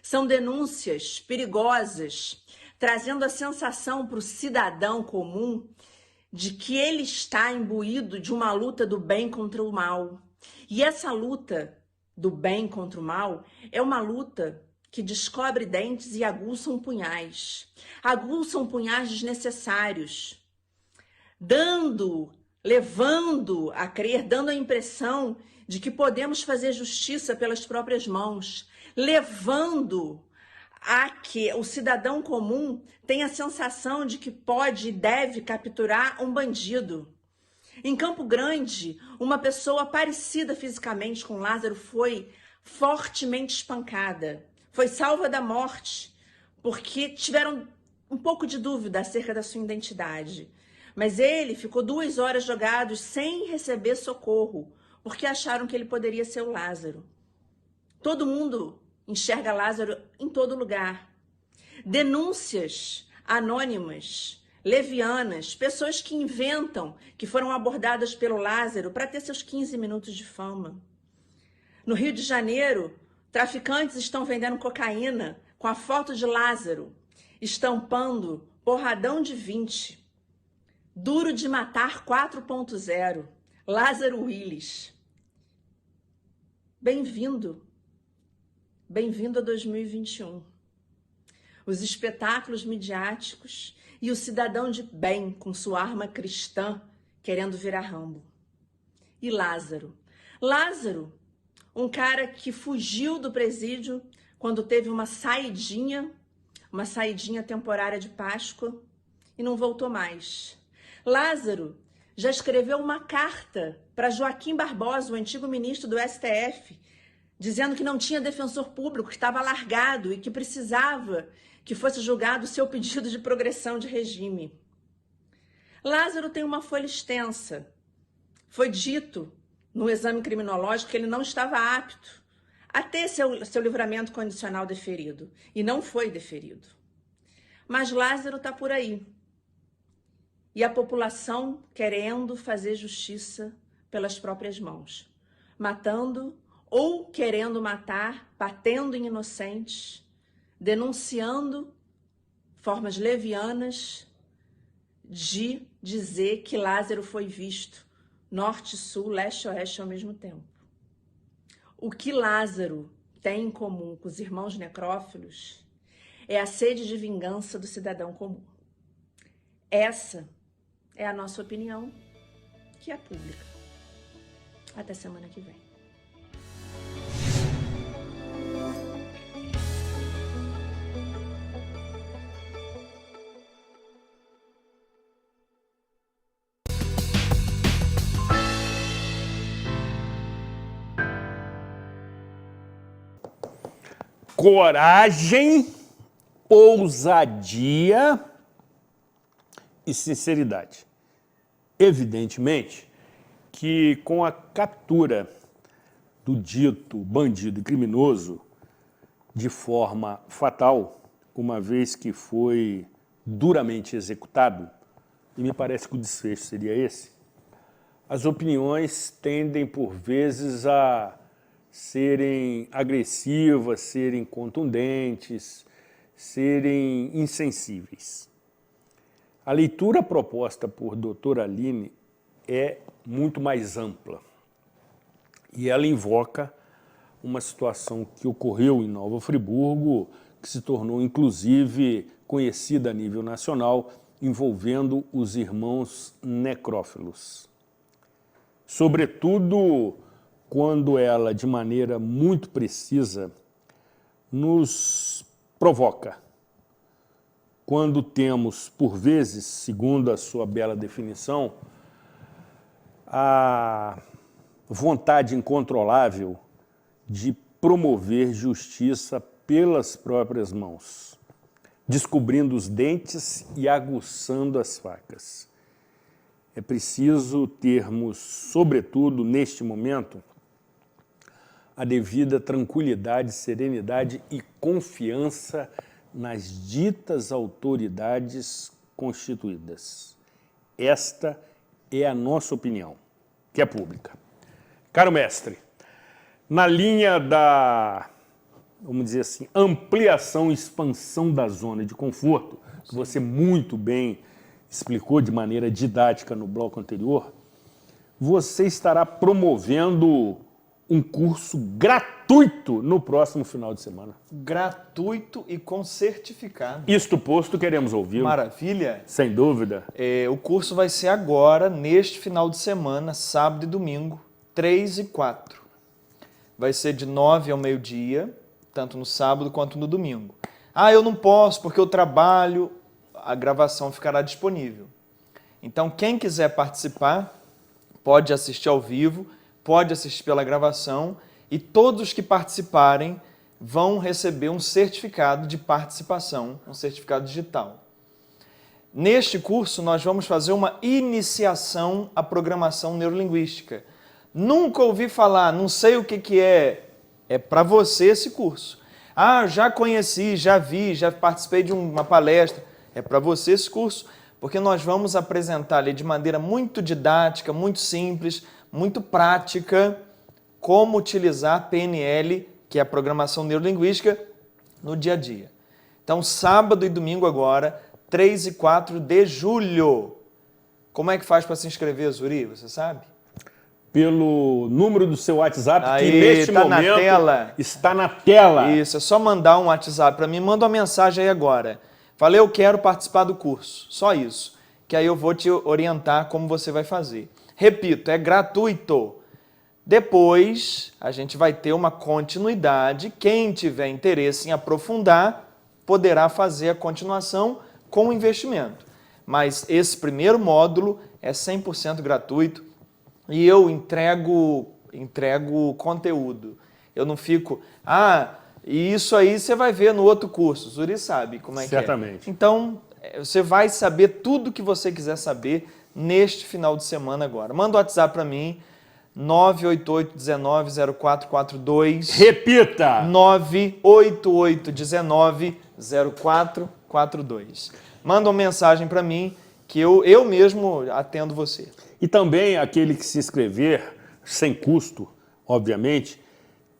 São denúncias perigosas, trazendo a sensação para o cidadão comum de que ele está imbuído de uma luta do bem contra o mal. E essa luta do bem contra o mal é uma luta que descobre dentes e aguçam punhais. Aguçam punhais desnecessários, levando a crer, dando a impressão de que podemos fazer justiça pelas próprias mãos, levando a que o cidadão comum tenha a sensação de que pode e deve capturar um bandido. Em Campo Grande, uma pessoa parecida fisicamente com Lázaro foi fortemente espancada, foi salva da morte, porque tiveram um pouco de dúvida acerca da sua identidade. Mas ele ficou 2 horas jogado sem receber socorro, porque acharam que ele poderia ser o Lázaro. Todo mundo enxerga Lázaro em todo lugar. Denúncias anônimas, levianas, pessoas que inventam que foram abordadas pelo Lázaro para ter seus 15 minutos de fama. No Rio de Janeiro, traficantes estão vendendo cocaína com a foto de Lázaro, estampando porradão de 20. Duro de matar 4.0, Lázaro Willis. Bem-vindo a 2021. Os espetáculos midiáticos e o cidadão de bem com sua arma cristã querendo virar Rambo. E Lázaro? Lázaro, um cara que fugiu do presídio quando teve uma saidinha temporária de Páscoa e não voltou mais. Lázaro já escreveu uma carta para Joaquim Barbosa, o antigo ministro do STF, dizendo que não tinha defensor público, que estava largado e que precisava que fosse julgado o seu pedido de progressão de regime. Lázaro tem uma folha extensa. Foi dito no exame criminológico que ele não estava apto a ter seu livramento condicional deferido, e não foi deferido. Mas Lázaro está por aí. E a população querendo fazer justiça pelas próprias mãos, matando ou querendo matar, batendo em inocentes, denunciando formas levianas de dizer que Lázaro foi visto norte, sul, leste e oeste ao mesmo tempo. O que Lázaro tem em comum com os irmãos necrófilos é a sede de vingança do cidadão comum. Essa é a nossa opinião, que é pública. Até semana que vem. Coragem, ousadia e sinceridade. Evidentemente que com a captura do dito bandido e criminoso de forma fatal, uma vez que foi duramente executado, e me parece que o desfecho seria esse, as opiniões tendem por vezes a serem agressivas, serem contundentes, serem insensíveis. A leitura proposta por doutora Aline é muito mais ampla. E ela invoca uma situação que ocorreu em Nova Friburgo, que se tornou, inclusive, conhecida a nível nacional, envolvendo os irmãos necrófilos. Sobretudo quando ela, de maneira muito precisa, nos provoca. Quando temos, por vezes, segundo a sua bela definição, a vontade incontrolável de promover justiça pelas próprias mãos, descobrindo os dentes e aguçando as facas. É preciso termos, sobretudo neste momento, a devida tranquilidade, serenidade e confiança nas ditas autoridades constituídas. Esta é a nossa opinião, que é pública. Caro mestre, na linha da, vamos dizer assim, ampliação e expansão da zona de conforto, que você muito bem explicou de maneira didática no bloco anterior, você estará promovendo um curso gratuito no próximo final de semana. Gratuito e com certificado. Isto posto, queremos ouvir. Maravilha. Sem dúvida. O curso vai ser agora, neste final de semana, sábado e domingo, 3 e 4. Vai ser de 9 ao meio-dia, tanto no sábado quanto no domingo. Ah, eu não posso porque eu trabalho. A gravação ficará disponível. Então, quem quiser participar, pode assistir ao vivo, pode assistir pela gravação e todos os que participarem vão receber um certificado de participação, um certificado digital. Neste curso, nós vamos fazer uma iniciação à programação neurolinguística. Nunca ouvi falar, não sei o que é. É para você esse curso. Ah, já conheci, já vi, já participei de uma palestra. É para você esse curso, porque nós vamos apresentar ali de maneira muito didática, muito simples, muito prática, como utilizar PNL, que é a programação neurolinguística, no dia a dia. Então, sábado e domingo agora, 3 e 4 de julho. Como é que faz para se inscrever, Zuri? Você sabe? Pelo número do seu WhatsApp, Aí, que neste tá momento na tela. está na tela. Isso, é só mandar um WhatsApp para mim, manda uma mensagem aí agora. Falei, eu quero participar do curso. Só isso. Que aí eu vou te orientar como você vai fazer. Repito, é gratuito. Depois, a gente vai ter uma continuidade. Quem tiver interesse em aprofundar, poderá fazer a continuação com investimento. Mas esse primeiro módulo é 100% gratuito e eu entrego conteúdo. Eu não fico... E isso aí você vai ver no outro curso. O Zuri sabe como é Certamente. que é. Então, você vai saber tudo que você quiser saber neste final de semana agora. Manda o WhatsApp para mim, 988-19-0442. Repita! 988-19-0442. Manda uma mensagem para mim que eu mesmo atendo você. E também aquele que se inscrever, sem custo, obviamente,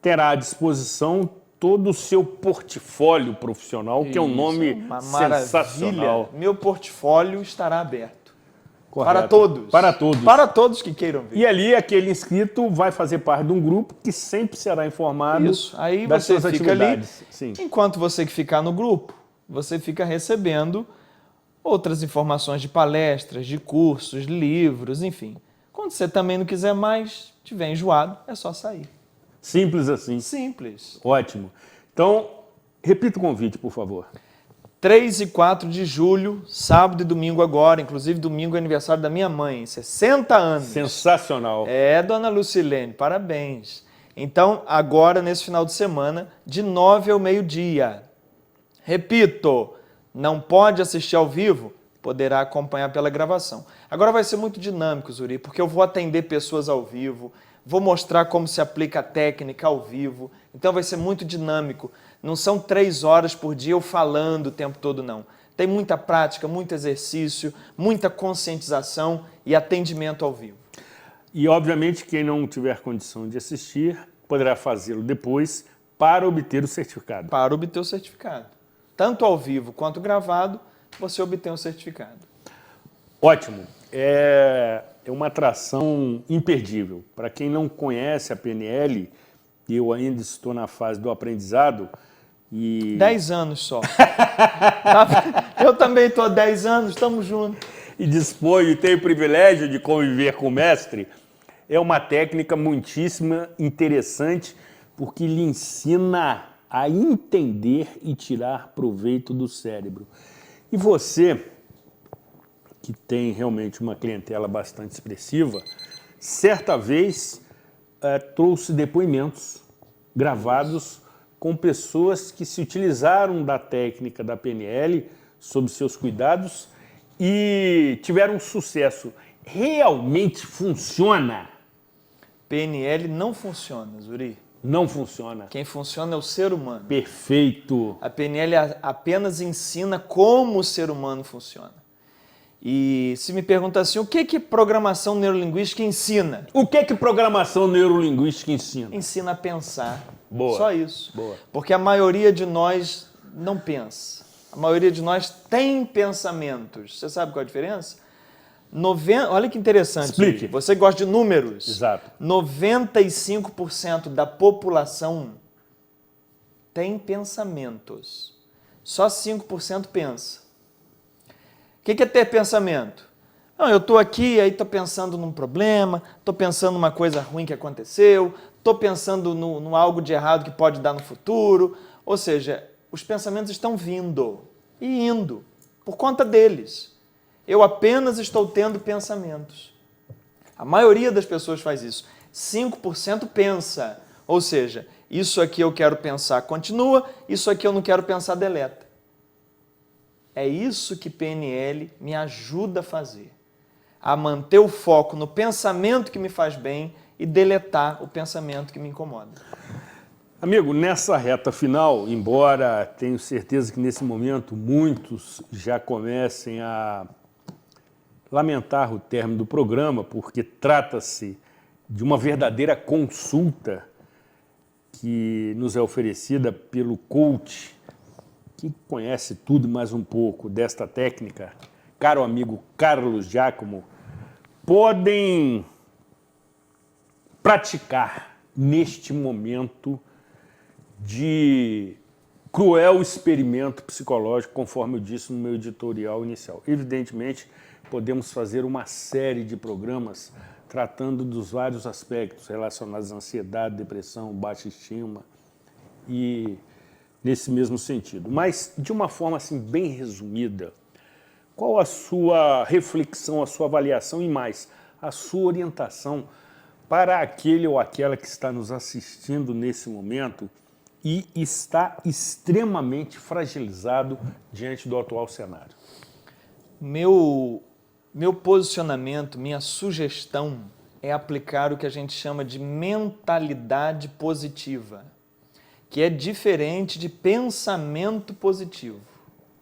terá à disposição todo o seu portfólio profissional, que é um nome sensacional. Meu portfólio estará aberto. Correto. Para todos. Para todos. Para todos que queiram ver. E ali, aquele inscrito vai fazer parte de um grupo que sempre será informado Aí das você suas fica atividades. ali. Sim. Enquanto você que ficar no grupo, você fica recebendo outras informações de palestras, de cursos, livros, enfim. Quando você também não quiser mais, estiver enjoado, é só sair. Simples assim. Simples. Ótimo. Então, repita o convite, por favor. 3 e 4 de julho, sábado e domingo agora. Inclusive, domingo é aniversário da minha mãe, 60 anos. Sensacional. Dona Lucilene, parabéns. Então, agora, nesse final de semana, de 9 ao meio-dia. Repito, não pode assistir ao vivo? Poderá acompanhar pela gravação. Agora vai ser muito dinâmico, Zuri, porque eu vou atender pessoas ao vivo, vou mostrar como se aplica a técnica ao vivo. Então vai ser muito dinâmico. Não são 3 horas por dia eu falando o tempo todo, não. Tem muita prática, muito exercício, muita conscientização e atendimento ao vivo. E, obviamente, quem não tiver condição de assistir, poderá fazê-lo depois para obter o certificado. Para obter o certificado. Tanto ao vivo quanto gravado, você obtém o certificado. Ótimo. É uma atração imperdível. Para quem não conhece a PNL, eu ainda estou na fase do aprendizado e... 10 anos só. Eu também estou há 10 anos, estamos juntos. E disponho e tenho o privilégio de conviver com o mestre. É uma técnica muitíssimo interessante porque lhe ensina a entender e tirar proveito do cérebro. E você, que tem realmente uma clientela bastante expressiva, certa vez trouxe depoimentos gravados com pessoas que se utilizaram da técnica da PNL sob seus cuidados e tiveram sucesso. Realmente funciona? PNL não funciona, Zuri. Não funciona. Quem funciona é o ser humano. Perfeito. A PNL apenas ensina como o ser humano funciona. E se me pergunta assim, o que programação neurolinguística ensina? O que programação neurolinguística ensina? Ensina a pensar. Boa. Só isso. Boa. Porque a maioria de nós não pensa. A maioria de nós tem pensamentos. Você sabe qual é a diferença? Olha que interessante. Explique. Você gosta de números. Exato. 95% da população tem pensamentos. Só 5% pensa. O que é ter pensamento? Não, eu estou aqui, aí estou pensando num problema, estou pensando numa coisa ruim que aconteceu, estou pensando no algo de errado que pode dar no futuro. Ou seja, os pensamentos estão vindo e indo por conta deles. Eu apenas estou tendo pensamentos. A maioria das pessoas faz isso. 5% pensa. Ou seja, isso aqui eu quero pensar, continua, isso aqui eu não quero pensar, deleta. É isso que PNL me ajuda a fazer. A manter o foco no pensamento que me faz bem e deletar o pensamento que me incomoda. Amigo, nessa reta final, embora tenho certeza que nesse momento muitos já comecem a lamentar o término do programa, porque trata-se de uma verdadeira consulta que nos é oferecida pelo coach, que conhece tudo e mais um pouco desta técnica, caro amigo Carlos Giacomo, podem praticar neste momento de cruel experimento psicológico, conforme eu disse no meu editorial inicial. Evidentemente, podemos fazer uma série de programas tratando dos vários aspectos relacionados à ansiedade, depressão, baixa estima e nesse mesmo sentido. Mas, de uma forma assim bem resumida, qual a sua reflexão, a sua avaliação e mais, a sua orientação para aquele ou aquela que está nos assistindo nesse momento e está extremamente fragilizado diante do atual cenário? Meu posicionamento, minha sugestão é aplicar o que a gente chama de mentalidade positiva, que é diferente de pensamento positivo.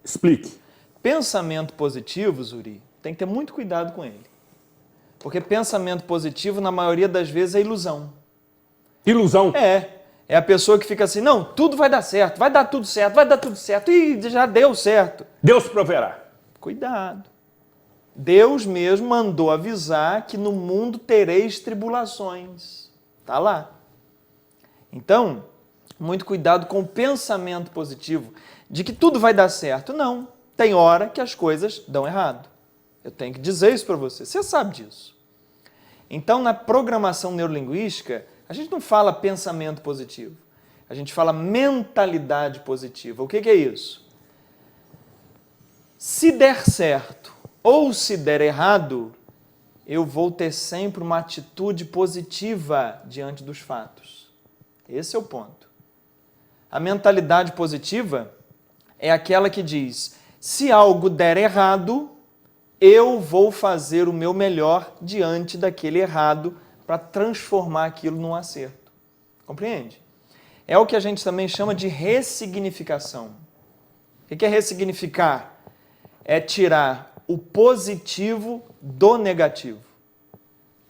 Explique. Pensamento positivo, Zuri, tem que ter muito cuidado com ele. Porque pensamento positivo, na maioria das vezes, é ilusão. Ilusão? É a pessoa que fica assim, não, tudo vai dar certo, vai dar tudo certo, e já deu certo. Deus proverá. Cuidado. Deus mesmo mandou avisar que no mundo tereis tribulações. Está lá. Então, muito cuidado com o pensamento positivo de que tudo vai dar certo. Não, tem hora que as coisas dão errado. Eu tenho que dizer isso para você, você sabe disso. Então, na programação neurolinguística, a gente não fala pensamento positivo, a gente fala mentalidade positiva. O que é isso? Se der certo ou se der errado, eu vou ter sempre uma atitude positiva diante dos fatos. Esse é o ponto. A mentalidade positiva é aquela que diz, se algo der errado, eu vou fazer o meu melhor diante daquele errado para transformar aquilo num acerto. Compreende? É o que a gente também chama de ressignificação. O que é ressignificar? É tirar o positivo do negativo.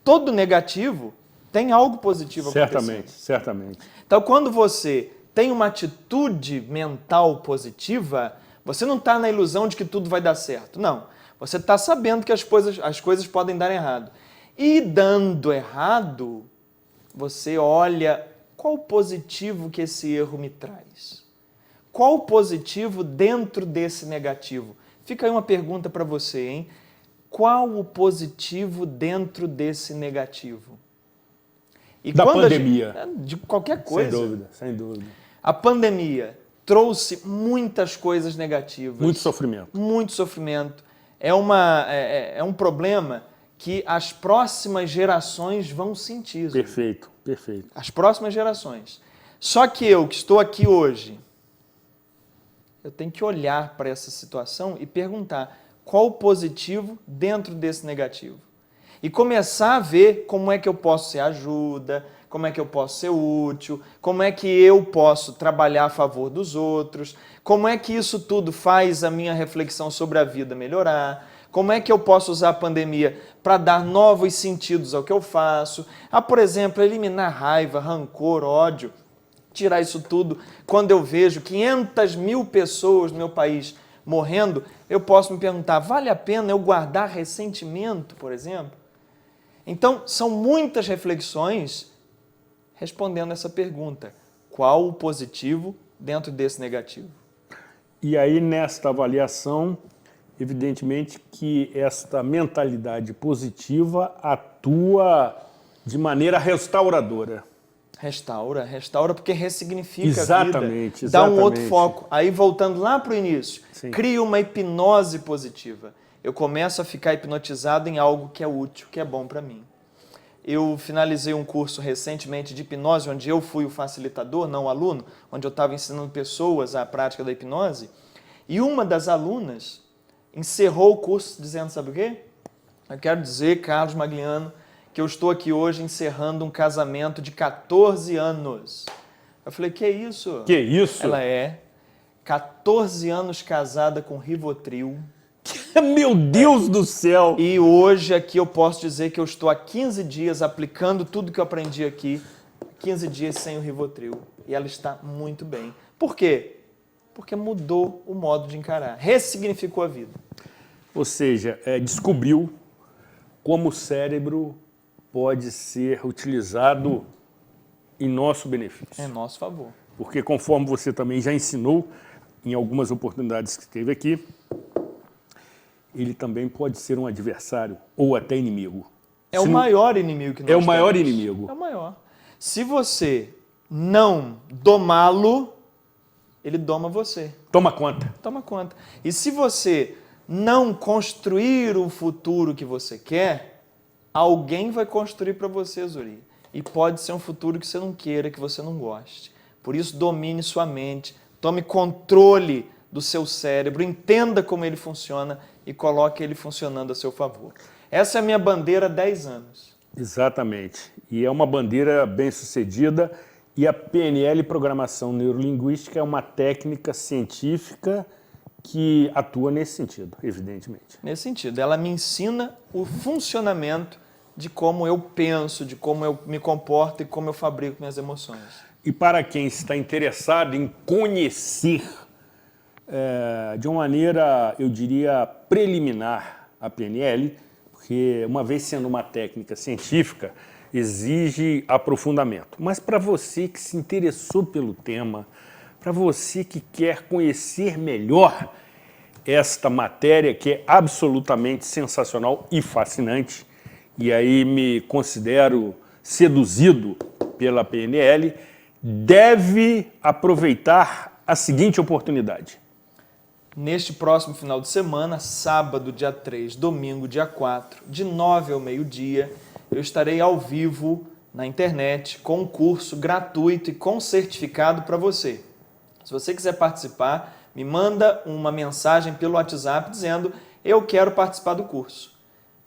Todo negativo tem algo positivo acontecendo. Certamente. Então, quando você tem uma atitude mental positiva, você não está na ilusão de que tudo vai dar certo. Não. Você está sabendo que as coisas podem dar errado. E dando errado, você olha qual o positivo que esse erro me traz. Qual o positivo dentro desse negativo? Fica aí uma pergunta para você, hein? Qual o positivo dentro desse negativo? E Da quando pandemia. De qualquer coisa. Sem dúvida, sem dúvida. A pandemia trouxe muitas coisas negativas. Muito sofrimento. Muito sofrimento. É um problema que as próximas gerações vão sentir. Perfeito, perfeito. As próximas gerações. Só que eu, que estou aqui hoje, eu tenho que olhar para essa situação e perguntar qual o positivo dentro desse negativo. E começar a ver como é que eu posso ser ajuda, como é que eu posso ser útil, como é que eu posso trabalhar a favor dos outros, como é que isso tudo faz a minha reflexão sobre a vida melhorar, como é que eu posso usar a pandemia para dar novos sentidos ao que eu faço. Por exemplo, eliminar raiva, rancor, ódio, tirar isso tudo. Quando eu vejo 500 mil pessoas no meu país morrendo, eu posso me perguntar, vale a pena eu guardar ressentimento, por exemplo? Então, são muitas reflexões respondendo essa pergunta. Qual o positivo dentro desse negativo? E aí, nesta avaliação, evidentemente que esta mentalidade positiva atua de maneira restauradora. Restaura porque ressignifica exatamente, a vida. Dá um outro exatamente. foco. Aí, voltando lá para o início, Sim. cria uma hipnose positiva. Eu começo a ficar hipnotizado em algo que é útil, que é bom para mim. Eu finalizei um curso recentemente de hipnose, onde eu fui o facilitador, não o aluno, onde eu estava ensinando pessoas a prática da hipnose, e uma das alunas encerrou o curso dizendo, sabe o quê? Eu quero dizer, Carlos Magliano, que eu estou aqui hoje encerrando um casamento de 14 anos. Eu falei, que isso? Que isso? Ela é 14 anos casada com Rivotril. Meu Deus do céu! E hoje aqui eu posso dizer que eu estou há 15 dias aplicando tudo que eu aprendi aqui, 15 dias sem o Rivotril. E ela está muito bem. Por quê? Porque mudou o modo de encarar, ressignificou a vida. Ou seja, descobriu como o cérebro pode ser utilizado em nosso benefício. É nosso favor. Porque conforme você também já ensinou em algumas oportunidades que teve aqui, ele também pode ser um adversário ou até inimigo. É o maior inimigo que nós temos. É o maior inimigo. É o maior. Se você não domá-lo, ele doma você. Toma conta. Toma conta. E se você não construir o futuro que você quer, alguém vai construir para você, Zuri. E pode ser um futuro que você não queira, que você não goste. Por isso, domine sua mente, tome controle do seu cérebro, entenda como ele funciona e coloque ele funcionando a seu favor. Essa é a minha bandeira há 10 anos. Exatamente. E é uma bandeira bem-sucedida. E a PNL, Programação Neurolinguística, é uma técnica científica que atua nesse sentido, evidentemente. Nesse sentido, ela me ensina o funcionamento de como eu penso, de como eu me comporto e como eu fabrico minhas emoções. E para quem está interessado em conhecer de uma maneira, eu diria, preliminar a PNL, porque uma vez sendo uma técnica científica, exige aprofundamento. Mas para você que se interessou pelo tema, para você que quer conhecer melhor esta matéria que é absolutamente sensacional e fascinante, e aí me considero seduzido pela PNL, deve aproveitar a seguinte oportunidade. Neste próximo final de semana, sábado, dia 3, domingo, dia 4, de 9 ao meio-dia, eu estarei ao vivo na internet com um curso gratuito e com certificado para você. Se você quiser participar, me manda uma mensagem pelo WhatsApp dizendo eu quero participar do curso.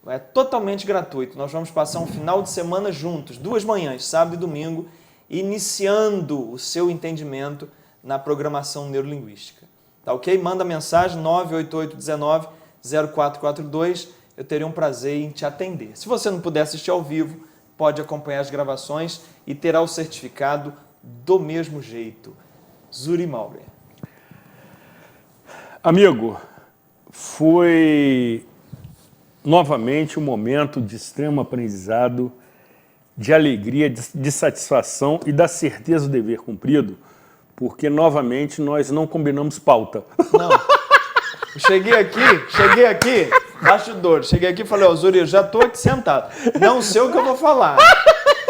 É totalmente gratuito. Nós vamos passar um final de semana juntos, 2 manhãs, sábado e domingo, iniciando o seu entendimento na programação neurolinguística. Tá ok? Manda mensagem 98819-0442. Eu teria um prazer em te atender. Se você não puder assistir ao vivo, pode acompanhar as gravações e terá o certificado do mesmo jeito. Zuri Maurer. Amigo, foi novamente um momento de extremo aprendizado, de alegria, de satisfação e da certeza do dever cumprido, porque novamente nós não combinamos pauta. Não. Eu cheguei aqui, bastidor. Cheguei aqui e falei, ó, Zuri, eu já tô aqui sentado. Não sei o que eu vou falar.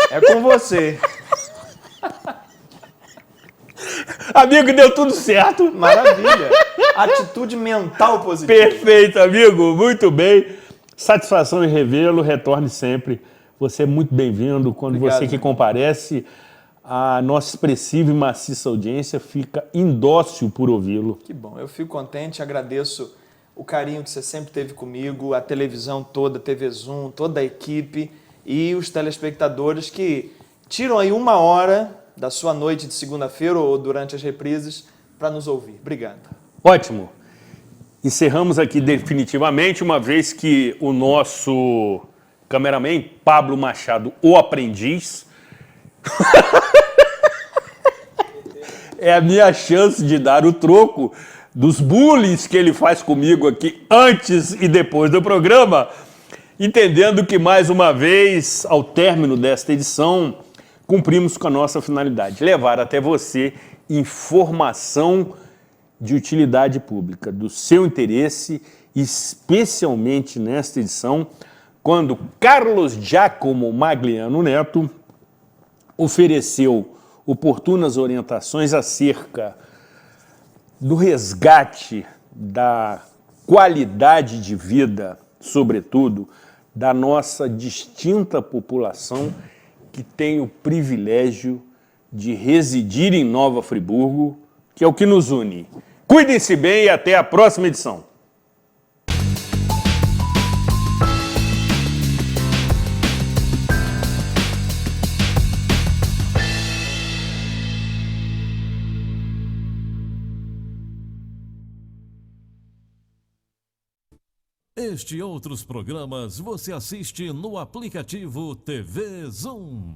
É com você. Amigo, deu tudo certo. Maravilha. Atitude mental positiva. Perfeito, amigo. Muito bem. Satisfação em revê-lo. Retorne sempre. Você é muito bem-vindo. Quando Obrigado, você que comparece, a nossa expressiva e maciça audiência fica indócil por ouvi-lo. Que bom. Eu fico contente, agradeço o carinho que você sempre teve comigo, a televisão toda, a TV Zoom, toda a equipe e os telespectadores que tiram aí 1 hora da sua noite de segunda-feira ou durante as reprises para nos ouvir. Obrigado. Ótimo. Encerramos aqui definitivamente, uma vez que o nosso cameraman, Pablo Machado, o aprendiz, é a minha chance de dar o troco dos bullying que ele faz comigo aqui antes e depois do programa, entendendo que, mais uma vez, ao término desta edição, cumprimos com a nossa finalidade, levar até você informação de utilidade pública, do seu interesse, especialmente nesta edição, quando Carlos Giacomo Magliano Neto ofereceu oportunas orientações acerca do resgate da qualidade de vida, sobretudo, da nossa distinta população que tem o privilégio de residir em Nova Friburgo, que é o que nos une. Cuidem-se bem e até a próxima edição. Este e outros programas você assiste no aplicativo TV Zoom.